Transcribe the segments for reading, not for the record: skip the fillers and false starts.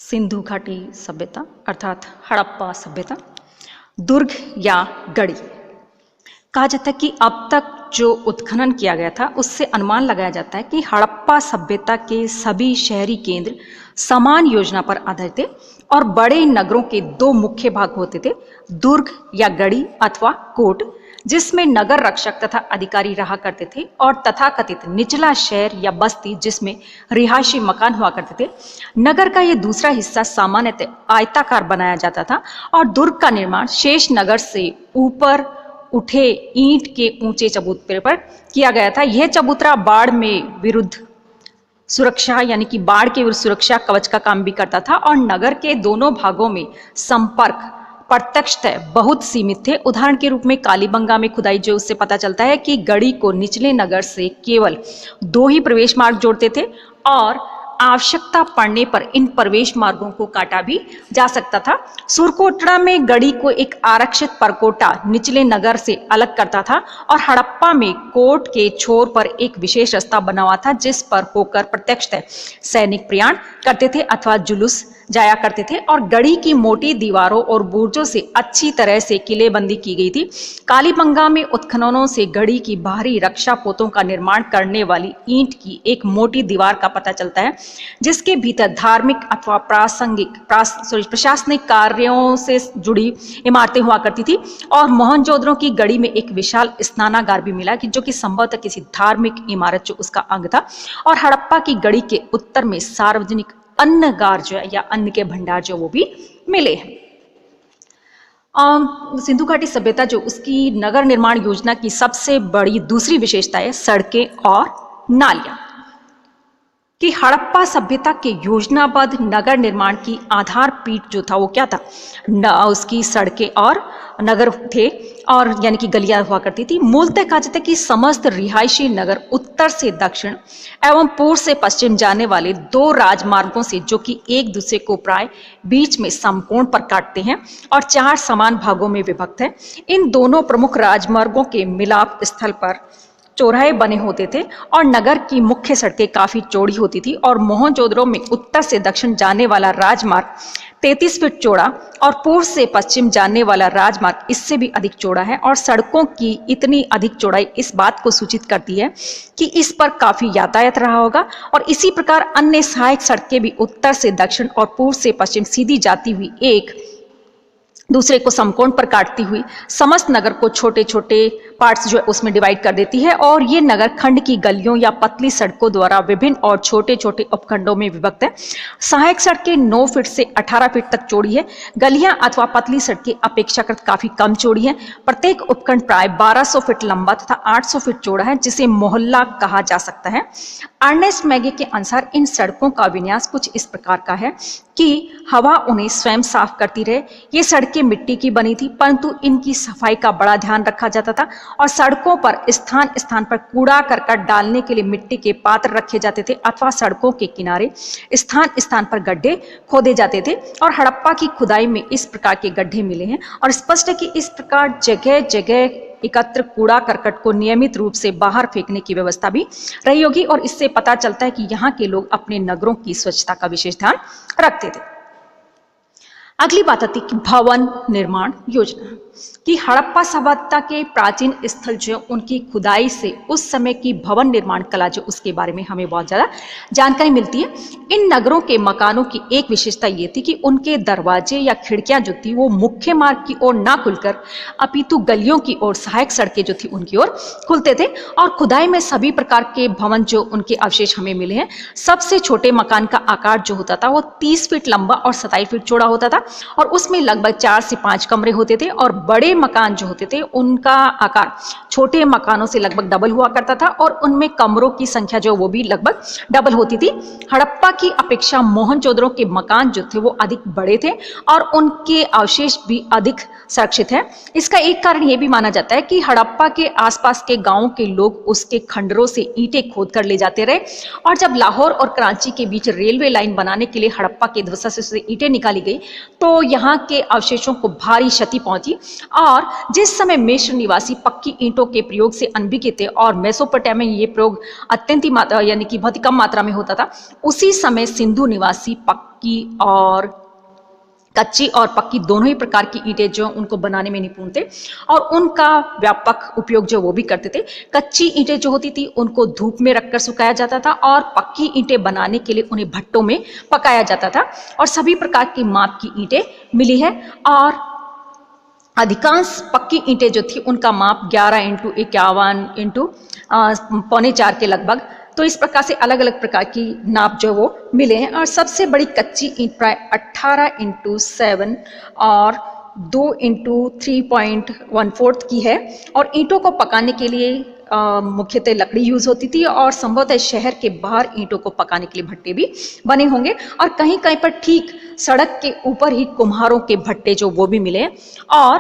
सिंधु घाटी सभ्यता अर्थात हड़प्पा सभ्यता, दुर्ग या गढ़ी। कहा जाता है कि अब तक जो उत्खनन किया गया था उससे अनुमान लगाया जाता है कि हड़प्पा सभ्यता के सभी शहरी केंद्र समान योजना पर आधारित थे और बड़े नगरों के दो मुख्य भाग होते थे, दुर्ग या गढ़ी अथवा कोट, जिसमें नगर रक्षक तथा अधिकारी रहा करते थे, और तथाकथित निचला शहर या बस्ती जिसमें रिहायशी मकान हुआ करते थे। नगर का यह दूसरा हिस्सा सामान्यतः आयताकार बनाया जाता था और दुर्ग का निर्माण शेष नगर से ऊपर उठे ईंट के ऊंचे चबूतरे पर किया गया था। यह चबूतरा बाढ़ में विरुद्ध सुरक्षा यानी कि बाढ़ के विरुद्ध सुरक्षा कवच का काम भी करता था और नगर के दोनों भागों में संपर्क प्रत्यक्षतः बहुत सीमित थे। उदाहरण के रूप में कालीबंगा में खुदाई जो उससे पता चलता है कि गढ़ी को निचले नगर से केवल 2 ही प्रवेश मार्ग जोड़ते थे और आवश्यकता पड़ने पर इन प्रवेश मार्गों को काटा भी जा सकता था। सुरकोटड़ा में गढ़ी को एक आरक्षित परकोटा निचले नगर से अलग करता था और हड़प्पा में कोट के छोर पर एक विशेष रास्ता बना हुआ था जिस पर होकर प्रत्यक्षतः सैनिक प्रयाण करते थे अथवा जुलूस जाया करते थे, और गढ़ी की मोटी दीवारों और बुर्जों से अच्छी तरह से किलेबंदी की गई थी। कालीबंगा में उत्खननों से गढ़ी की बाहरी रक्षा पोतों का निर्माण करने वाली ईंट की एक मोटी दीवार का पता चलता है जिसके भीतर धार्मिक अथवा प्रशासनिक कार्यों से जुड़ी इमारतें हुआ करती थी, और मोहनजोदड़ो की गढ़ी में एक विशाल स्नानागार भी मिला कि जो कि संभवतः किसी धार्मिक इमारत जो उसका अंग था, और हड़प्पा की गढ़ी के उत्तर में सार्वजनिक अन्नगार जो है या अन्न के भंडार जो वो भी मिले हैं। सिंधु घाटी सभ्यता जो उसकी नगर निर्माण योजना की सबसे बड़ी दूसरी विशेषता है सड़कें और नालियां, कि हड़प्पा सभ्यता के योजनाबद्ध नगर निर्माण की आधार पीठ जो था वो क्या था, उसकी सड़कें और नगर थे, और यानी कि गलियां हुआ करती थी। मूलतः कहा जाता है कि समस्त रिहायशी नगर उत्तर से दक्षिण एवं पूर्व से पश्चिम जाने वाले 2 राजमार्गों से, जो कि एक दूसरे को प्राय बीच में समकोण पर काटते हैं और 4 समान भागों में विभक्त है। इन दोनों प्रमुख राजमार्गों के मिलाप स्थल पर चौराहे बने होते थे और नगर की मुख्य सड़कें काफी चौड़ी होती थी, और मोहनजोदड़ो में उत्तर से दक्षिण जाने वाला राजमार्ग 33 फीट चौड़ा और पूर्व से पश्चिम जाने वाला राजमार्ग इससे भी अधिक चौड़ा है, और सड़कों की इतनी अधिक चौड़ाई इस बात को सूचित करती है कि इस पर काफी यातायात रहा होगा। और इसी प्रकार अन्य सहायक सड़कें भी उत्तर से दक्षिण और पूर्व से पश्चिम सीधी जाती हुई एक दूसरे को समकोण पर काटती हुई समस्त नगर को छोटे छोटे पार्ट्स जो है उसमें डिवाइड कर देती है, और ये नगर खंड की गलियों या पतली सड़कों द्वारा विभिन्न और छोटे छोटे उपखंडों में विभक्त है। सहायक सड़कें 9 फीट से 18 फीट तक चौड़ी है। गलियां अथवा पतली सड़कें अपेक्षाकृत काफी कम चौड़ी है। प्रत्येक उपखंड प्राय 1200 फीट लंबा तथा 800 फीट चौड़ा है, जिसे मोहल्ला कहा जा सकता है। अर्नेस्ट मैगे के अनुसार इन सड़कों का विन्यास कुछ इस प्रकार का है कि हवा उन्हें स्वयं साफ करती रहे। ये सड़कें मिट्टी की बनी थी, परंतु इनकी सफाई का बड़ा ध्यान रखा जाता था, और सड़कों पर स्थान स्थान पर कूड़ा करकट डालने के लिए मिट्टी के पात्र रखे जाते थे अथवा सड़कों के किनारे स्थान स्थान पर गड्ढे खोदे जाते थे। और हड़प्पा की खुदाई में इस प्रकार के गड्ढे मिले हैं, और स्पष्ट है कि इस प्रकार जगह जगह एकत्र कूड़ा करकट को नियमित रूप से बाहर फेंकने की व्यवस्था भी रही होगी, और इससे पता चलता है कि यहाँ के लोग अपने नगरों की स्वच्छता का विशेष ध्यान रखते थे। अगली बात आती है भवन निर्माण योजना, कि हड़प्पा सभ्यता के प्राचीन स्थल जो उनकी खुदाई से उस समय की भवन निर्माण कला जो उसके बारे में हमें बहुत ज्यादा जानकारी मिलती है। इन नगरों के मकानों की एक विशेषता ये थी कि उनके दरवाजे या खिड़कियां जो थी वो मुख्य मार्ग की ओर ना खुलकर अपितु गलियों की ओर, सहायक सड़कें जो थी उनकी ओर खुलते थे। और खुदाई में सभी प्रकार के भवन जो उनके अवशेष हमें मिले हैं, सबसे छोटे मकान का आकार जो होता था वो 30 फीट लंबा और 27 फीट चौड़ा होता था, और उसमें लगभग 4 से 5 कमरे होते थे, और बड़े मकान जो होते थे उनका आकार छोटे मकानों से लगभग डबल हुआ करता था, और उनमें कमरों की संख्या जो वो भी लगभग डबल होती थी। हड़प्पा की अपेक्षा मोहनजोदड़ो के मकान जो थे वो अधिक बड़े थे और उनके अवशेष भी अधिक सुरक्षित है। इसका एक कारण ये भी माना जाता है कि हड़प्पा के आसपास के गांवों के लोग उसके खंडरों से ईंटें खोद कर ले जाते रहे, और जब लाहौर और कराची के बीच रेलवे लाइन बनाने के लिए हड़प्पा के ध्वस्त से ईंटें निकाली गई तो यहाँ के अवशेषों को भारी क्षति पहुंची और जिस समय मिस्र निवासी पक्की ईंटों के प्रयोग से अनभिज्ञ थे और मेसोपोटामिया में ये प्रयोग अत्यंत मात्रा यानी कि बहुत ही कम मात्रा में होता था, उसी समय सिंधु निवासी पक्की और कच्ची और पक्की दोनों ही प्रकार की ईंटें जो उनको बनाने में निपुण थे और उनका व्यापक उपयोग जो वो भी करते थे। कच्ची ईंटें जो होती थी उनको धूप में रखकर सुखाया जाता था और पक्की ईंटें बनाने के लिए उन्हें भट्टों में पकाया जाता था और सभी प्रकार की माप की ईंटें मिली है और अधिकांश पक्की ईंटें जो थी उनका माप 11x51x4 के लगभग। तो इस प्रकार से अलग अलग प्रकार की नाप जो वो मिले हैं और सबसे बड़ी कच्ची ईंट प्राय 18x7 और 2x3.14 की है और ईंटों को पकाने के लिए मुख्यतः लकड़ी यूज होती थी और संभवतः शहर के बाहर ईंटों को पकाने के लिए भट्टे भी बने होंगे और कहीं कहीं पर ठीक सड़क के ऊपर ही कुम्हारों के भट्टे जो वो भी मिले और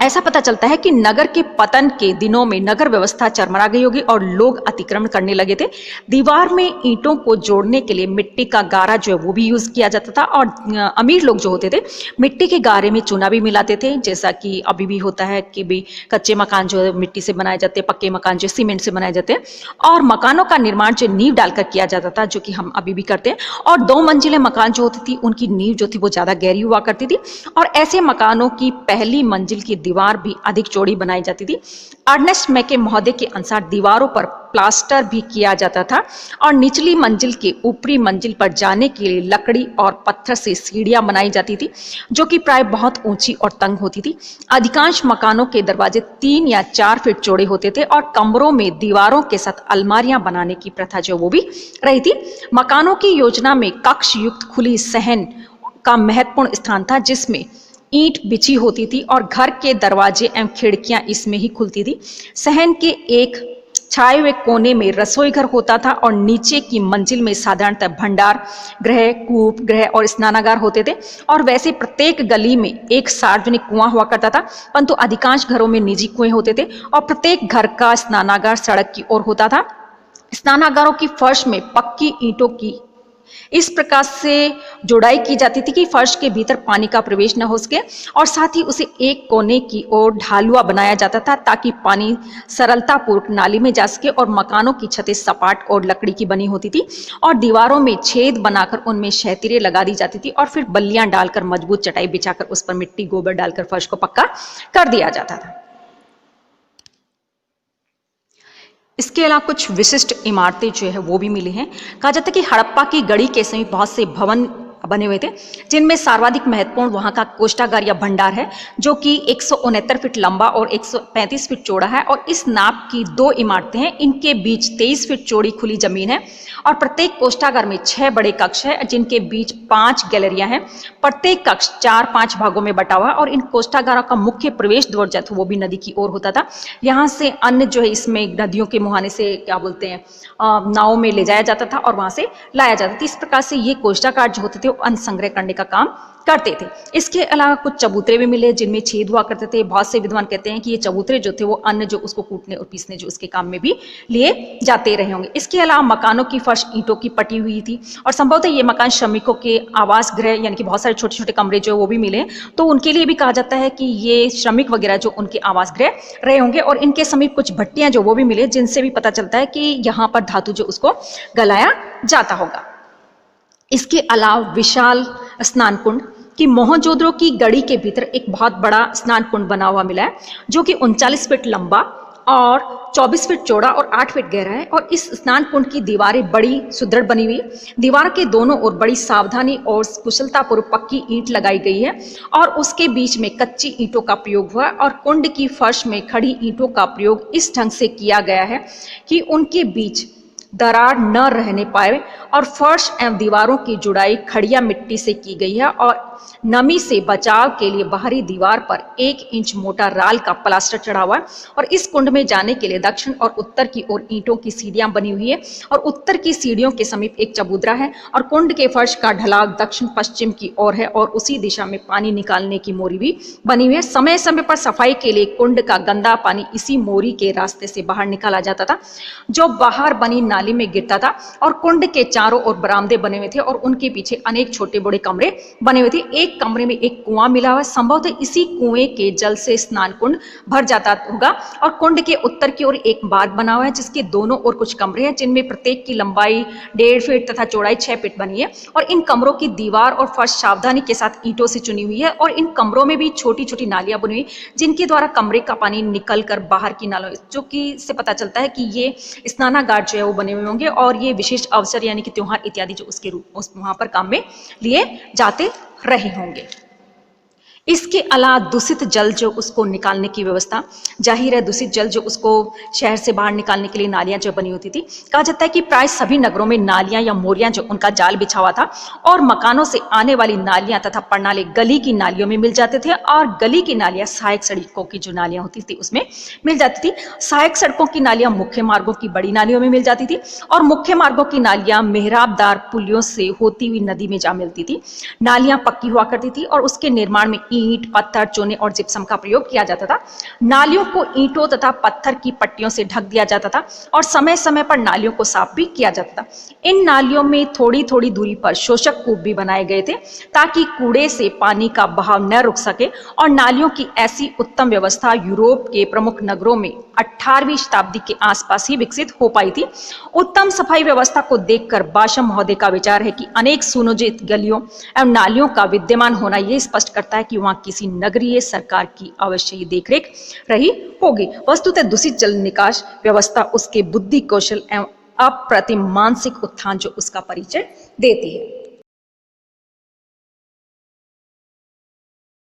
ऐसा पता चलता है कि नगर के पतन के दिनों में नगर व्यवस्था चरमरा गई होगी और लोग अतिक्रमण करने लगे थे। दीवार में ईंटों को जोड़ने के लिए मिट्टी का गारा जो है वो भी यूज किया जाता था और अमीर लोग जो होते थे मिट्टी के गारे में चूना भी मिलाते थे, जैसा कि अभी भी होता है कि भी कच्चे मकान जो है मिट्टी से बनाए जाते हैं, पक्के मकान जो सीमेंट से बनाए जाते हैं और मकानों का निर्माण जो नींव डालकर किया जाता था, जो कि हम अभी भी करते हैं। और 2 मंजिले मकान जो होती थी उनकी नींव जो थी वो ज्यादा गहरी हुआ करती थी और ऐसे मकानों की पहली मंजिल की दीवार भी अधिक चौड़ी बनाई जाती थी। अर्नेस्ट मैके महोदय के अनुसार दीवारों पर प्लास्टर भी किया जाता था और निचली मंजिल के ऊपरी मंजिल पर जाने के लिए लकड़ी और पत्थर से सीढ़ियां बनाई जाती थी जो कि प्राय बहुत ऊंची और तंग होती थी। अधिकांश मकानों के दरवाजे 3 या 4 फीट चौड़े होते थे और कमरों में दीवारों के साथ अलमारियां बनाने की प्रथा जो वो भी रही थी। मकानों की योजना में कक्ष युक्त खुली सहन का महत्वपूर्ण स्थान था जिसमें ईंट बिछी होती थी और घर के दरवाजे एवं खिड़कियां इसमें ही खुलती थी। सहन के एक छाए हुए कोने में रसोई घर होता था और नीचे की मंजिल में साधारणतः भंडार गृह, कूप गृह और स्नानागार होते थे और वैसे प्रत्येक गली में एक सार्वजनिक कुआं हुआ करता था, परंतु अधिकांश घरों में निजी कुएं होते थे और प्रत्येक घर का स्नानागार सड़क की ओर होता था। स्नानागारों की फर्श में पक्की ईंटों की इस प्रकार से जोड़ाई की जाती थी कि फर्श के भीतर पानी का प्रवेश न हो सके और साथ ही उसे एक कोने की ओर ढालुआ बनाया जाता था ताकि पानी सरलतापूर्वक नाली में जा सके और मकानों की छतें सपाट और लकड़ी की बनी होती थी और दीवारों में छेद बनाकर उनमें क्षैतिरें लगा दी जाती थी और फिर बल्लियां डालकर मजबूत चटाई बिछाकर उस पर मिट्टी गोबर डालकर फर्श को पक्का कर दिया जाता था। इसके अलावा कुछ विशिष्ट इमारतें जो है वो भी मिली हैं। कहा जाता है कि हड़प्पा की गढ़ी के समीप बहुत से भवन बने हुए थे जिनमें सर्वाधिक महत्वपूर्ण वहां का कोष्ठागार या भंडार है जो कि 169 फीट लंबा और 135 फीट चौड़ा है और इस नाप की 2 इमारतें हैं। इनके बीच 23 फीट चौड़ी खुली जमीन है और प्रत्येक कोष्ठागार में 6 बड़े कक्ष है जिनके बीच 5 गैलरियां हैं। प्रत्येक कक्ष 4-5 भागों में बटा हुआ है और इन कोष्ठागारों का मुख्य प्रवेश द्वार जो था वो भी नदी की ओर होता था। यहाँ से अन्न जो है इसमें नदियों के मुहाने से क्या बोलते हैं नाव में ले जाया जाता था और वहां से लाया जाता था। इस प्रकार से ये कोष्ठागार जो होते थे वो अन्न संग्रह करने का काम करते थे। इसके अलावा कुछ चबूतरे भी मिले जिनमें छेद हुआ करते थे। बहुत से विद्वान कहते हैं कि ये चबूतरे जो थे वो अन्न जो उसको कूटने और पीसने जो उसके काम में भी लिए जाते रहे होंगे। इसके अलावा मकानों की फर्श ईंटों की पटी हुई थी और संभवतः ये मकान श्रमिकों के आवास गृह यानी कि बहुत सारे छोटे छोटे कमरे जो वो भी मिले, तो उनके लिए भी कहा जाता है कि ये श्रमिक वगैरह जो उनके आवास गृह रहे होंगे। और इनके समीप कुछ भट्टियां जो वो भी मिले जिनसे भी पता चलता है कि यहाँ पर धातु जो उसको गलाया जाता होगा। इसके अलावा विशाल स्नान कुंड कि मोहनजोदड़ो की गढ़ी के भीतर एक बहुत बड़ा स्नान कुंड बना हुआ मिला है जो कि 39 फीट लंबा और 24 फीट चौड़ा और 8 फीट गहरा है और इस स्नान कुंड की दीवारें बड़ी सुदृढ़ बनी हुई। दीवार के दोनों ओर बड़ी सावधानी और कुशलतापूर्वक पक्की ईंट लगाई गई है और उसके बीच में कच्ची ईंटों का प्रयोग हुआ और कुंड की फर्श में खड़ी ईंटों का प्रयोग इस ढंग से किया गया है कि उनके बीच दरार न रहने पाए और फर्श एवं दीवारों की जुड़ाई खड़िया मिट्टी से की गई है और नमी से बचाव के लिए बाहरी दीवार पर 1 इंच मोटा राल का प्लास्टर चढ़ा हुआ है और इस कुंड में जाने के लिए दक्षिण और उत्तर की ओर ईंटों की सीढ़ियां बनी हुई है और उत्तर की सीढ़ियों के समीप एक चबूतरा है और कुंड के फर्श का ढलाव दक्षिण पश्चिम की ओर है और उसी दिशा में पानी निकालने की मोरी भी बनी हुई है। समय समय पर सफाई के लिए कुंड का गंदा पानी इसी मोरी के रास्ते से बाहर निकाला जाता था जो बाहर बनी नाली में गिरता था और कुंड के चारों ओर बरामदे बने हुए थे और उनके पीछे अनेक छोटे बड़े कमरे बने हुए थे। एक कमरे में एक कुआं मिला हुआ है, संभवतः इसी कुएं के जल से स्नान कुंड भर जाता होगा और कुंड के उत्तर की ओर एक बाग बना हुआ है जिसके दोनों ओर कुछ कमरे हैं जिनमें प्रत्येक की लंबाई 1.5 फीट तथा चौड़ाई 6 फीट बनी है और इन कमरों की दीवार और फर्श सावधानी के साथ ईंटों से चुनी हुई है और इन कमरों में भी छोटी छोटी नालियां बनी हुई जिनके द्वारा कमरे का पानी निकल कर बाहर की नालों, जो कि इससे पता चलता है कि ये स्नानागार जो है वो बने हुए होंगे और ये विशेष अवसर यानी कि त्योहार इत्यादि जो उसके रूप वहां पर काम में लिए जाते रहे होंगे। इसके अलावा दूषित जल जो उसको निकालने की व्यवस्था, जाहिर है दूषित जल जो उसको शहर से बाहर निकालने के लिए नालियां जो बनी होती थी। कहा जाता है कि प्राय सभी नगरों में नालियां या मोरियां जो उनका जाल बिछा हुआ था और मकानों से आने वाली नालियां तथा प्रणाली गली की नालियों में मिल जाते थे और गली की नालियां सहायक सड़कों की जो नालियां होती थी उसमें मिल जाती थी। सहायक सड़कों की नालियां मुख्य मार्गों की बड़ी नालियों में मिल जाती थी और मुख्य मार्गों की नालियां मेहराबदार पुलियों से होती हुई नदी में जा मिलती थी। नालियां पक्की हुआ करती थी और उसके निर्माण में ईंट, पत्थर, चूने और जिप्सम का प्रयोग किया जाता था। नालियों को ईंटों तथा पत्थर की पट्टियों से ढक दिया जाता था और समय समय पर नालियों को साफ भी किया जाता था। इन नालियों में थोड़ी थोड़ी दूरी पर शोषक कूप भी बनाए गए थे ताकि कूड़े से पानी का बहाव न रुक सके और नालियों की ऐसी उत्तम व्यवस्था यूरोप के प्रमुख नगरों में 18वीं शताब्दी के आसपास ही विकसित हो पाई थी। उत्तम सफाई व्यवस्था को देखकर बाशम महोदय का विचार है कि अनेक सुनियोजित गलियों एवं नालियों का विद्यमान होना यह स्पष्ट करता है कि वहां किसी नगरीय सरकार की अवश्य ही देखरेख रही होगी। वस्तुतः दूषित जल निकास व्यवस्था उसके बुद्धि कौशल एवं अप्रतिम मानसिक उत्थान जो उसका परिचय देती है।